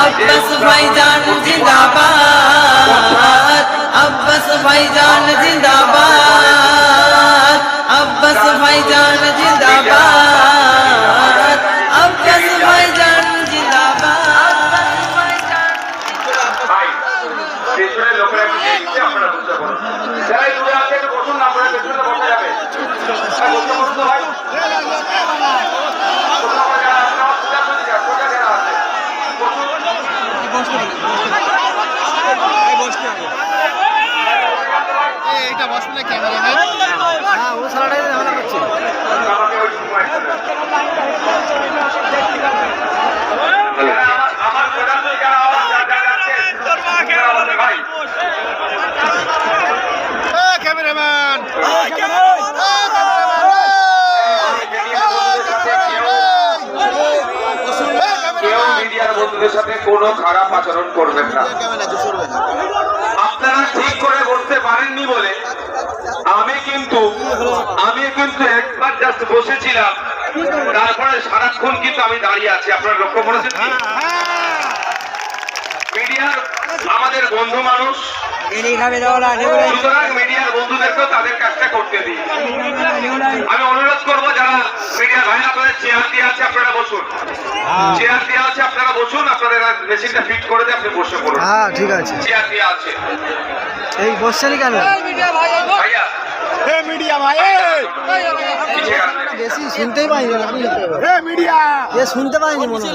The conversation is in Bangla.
अब्बास भाईजान जिंदाबाद, अब्बास भाईजान जिंदाबाद, अब्बास भाईजान जिंदाबाद, अब्बास भाईजान जिंदाबाद। পেছনে লোকেরা বুঝে দিচ্ছে, আপনারা বুঝতে পারুন। যারা দূরে আছে একটু বসুন না, আপনারা পেছনে বসে যাবে। বসতে বসুন তো ভাই। এইটা বসলে ক্যামেরাম্যান, হ্যাঁ ও সারাটাই ঝামেলা করছে। আমাকে ওই সময় আমার প্রধান যারা ভাই ক্যামেরাম্যান কেউ মিডিয়ার বন্ধুদের সাথে কোনো খারাপ আচরণ করবেন না। আপনারা ঠিক করে বলতে পারেননি বলে আমি কিন্তু একবার জাস্ট বসেছিলাম, তারপরে সারাক্ষণ কিন্তু আমি দাঁড়িয়ে আছি। আপনারা লক্ষ্য করেছেন? মিডিয়ার আমাদের বন্ধু মানুষ, সুতরাং মিডিয়ার বন্ধুদেরকেও তাদের কাজটা করতে দিই। আমি অনুরোধ করবো যারা মিডিয়ার ভাই, আপনাদের চেয়ার দিয়ে আছে, আপনারা বসুন। চেয়ার দিয়ে আছে, আপনারা বসুন। আপনাদের মেশিনটা ফিট করে দিয়ে আপনি বসে পড়ুন। হ্যাঁ ঠিক আছে, চেয়ার দিয়ে আছে। এই বসছেনই কেন ভাইয়া মিডিয়া ভাই? বেশি শুনতেই পাইনি, মিডিয়া শুনতে পাইনি মনে হচ্ছে।